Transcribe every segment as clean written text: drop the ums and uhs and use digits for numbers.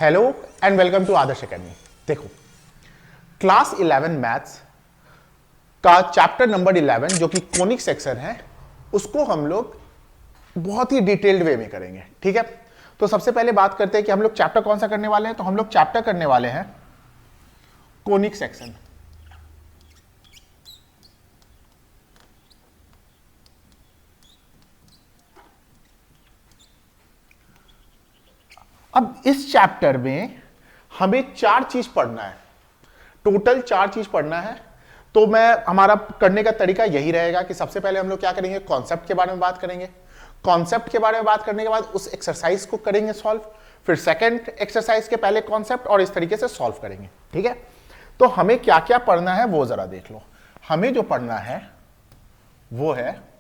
Hello and welcome to Adarsh academy. देखो, class 11 maths का chapter number 11 जो कि कोनिक सेक्शन है, उसको हम लोग बहुत ही डिटेल्ड वे में करेंगे। ठीक है, तो सबसे पहले बात करते हैं कि हम लोग चैप्टर कौन सा करने वाले हैं। तो हम लोग चैप्टर करने वाले हैं कोनिक सेक्शन। अब इस चैप्टर में हमें 4 चीज पढ़ना है, टोटल 4 चीज पढ़ना है। तो हमारा करने का तरीका यही रहेगा कि सबसे पहले हम लोग क्या करेंगे, कॉन्सेप्ट के बारे में बात करेंगे। कॉन्सेप्ट के बारे में बात करने के बाद उस एक्सरसाइज को करेंगे सॉल्व, फिर सेकंड एक्सरसाइज के पहले कॉन्सेप्ट, और इस तरीके से सॉल्व करेंगे। ठीक है, तो हमें क्या क्या पढ़ना है वो जरा देख लो। हमें जो पढ़ना है वो है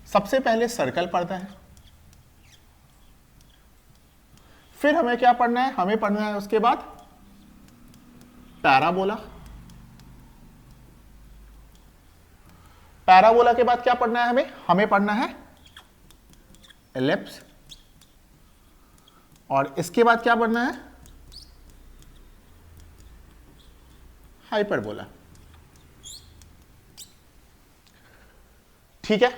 सबसे पहले सर्कल पढ़ना है, फिर हमें क्या पढ़ना है, हमें पढ़ना है उसके बाद पैराबोला। पैराबोला के बाद क्या पढ़ना है, हमें पढ़ना है एलिप्स, और इसके बाद क्या पढ़ना है, हाइपरबोला। ठीक है,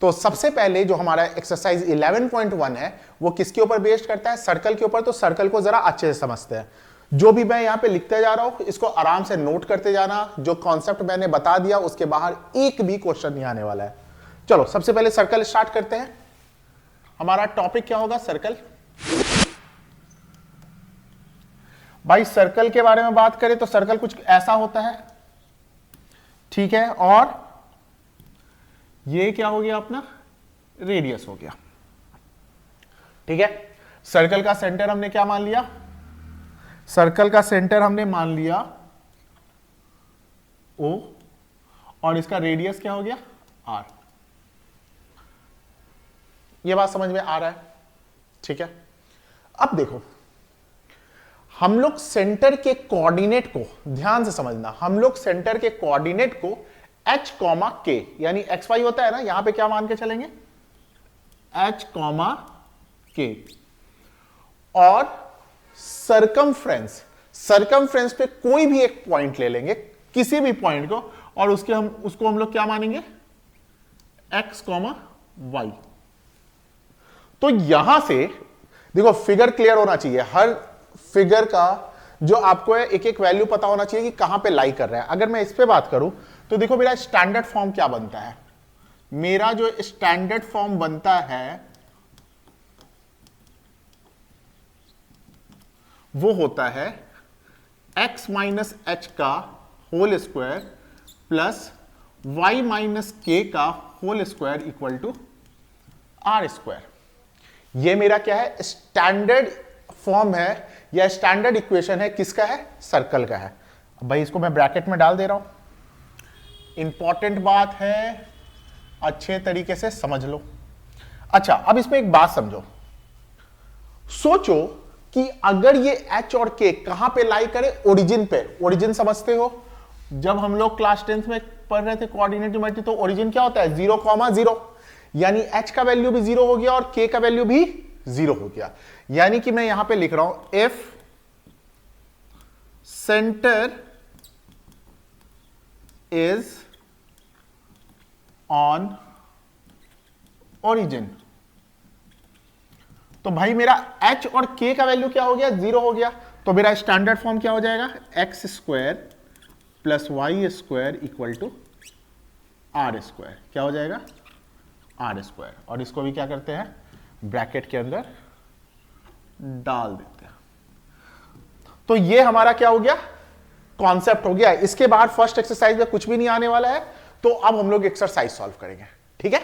तो सबसे पहले जो हमारा एक्सरसाइज 11.1 है वो किसके ऊपर बेस्ड करता है, सर्कल के ऊपर। तो सर्कल को जरा अच्छे से समझते हैं। जो भी मैं यहां पे लिखते जा रहा हूं इसको आराम से नोट करते जाना। जो कॉन्सेप्ट मैंने बता दिया उसके बाहर एक भी क्वेश्चन नहीं आने वाला है। चलो सबसे पहले सर्कल स्टार्ट करते हैं। हमारा टॉपिक क्या होगा, सर्कल। भाई सर्कल के बारे में बात करें तो सर्कल कुछ ऐसा होता है। ठीक है, और ये क्या हो गया अपना, रेडियस हो गया। ठीक है, सर्कल का सेंटर हमने क्या मान लिया, सर्कल का सेंटर हमने मान लिया O, और इसका रेडियस क्या हो गया R। ये बात समझ में आ रहा है। ठीक है, अब देखो, हम लोग सेंटर के कोऑर्डिनेट को ध्यान से समझना। हम लोग सेंटर के कोऑर्डिनेट को h, k यानी xy होता है ना, यहां पे क्या मान के चलेंगे, h, k, और सरकमफ्रेंस पे कोई भी एक पॉइंट ले लेंगे, किसी भी पॉइंट को, और उसको हम लोग क्या मानेंगे, x, y। तो यहां से देखो, फिगर क्लियर होना चाहिए। हर फिगर का जो आपको है एक एक वैल्यू पता होना चाहिए कि कहां पे लाई कर रहा है। अगर मैं इस पे बात करूं तो देखो मेरा स्टैंडर्ड फॉर्म क्या बनता है, मेरा जो स्टैंडर्ड फॉर्म बनता है वो होता है x माइनस एच का whole square plus y minus K का whole square equal to R square. ये मेरा क्या है, स्टैंडर्ड फॉर्म है या स्टैंडर्ड इक्वेशन है। किसका है, सर्कल का है। अब भाई इसको मैं ब्रैकेट में डाल दे रहा हूं। इंपॉर्टेंट बात है, अच्छे तरीके से समझ लो। अच्छा, अब इसमें एक बात समझो। सोचो कि अगर ये h और k कहां पे लाई करे, ओरिजिन पे। ओरिजिन समझते हो, जब हम लोग क्लास 10th में पढ़ रहे थे कोऑर्डिनेट ज्योमेट्री, तो ओरिजिन क्या होता है, 0,0, यानी h का वैल्यू भी 0 हो गया और k का वैल्यू भी 0 हो गया। यानी कि मैं यहां पे लिख रहा हूं if centre is on origin, तो भाई मेरा h और k का वैल्यू क्या हो गया, 0 हो गया। तो मेरा स्टैंडर्ड फॉर्म क्या हो जाएगा, x square plus Y square equal to R square. क्या हो जाएगा, आर स्क्वायर। और इसको भी क्या करते हैं, ब्रैकेट के अंदर डाल देते हैं। तो ये हमारा क्या हो गया, कॉन्सेप्ट हो गया। इसके बाद फर्स्ट एक्सरसाइज में कुछ भी नहीं आने वाला है। तो अब हम लोग एक्सरसाइज सॉल्व करेंगे। ठीक है।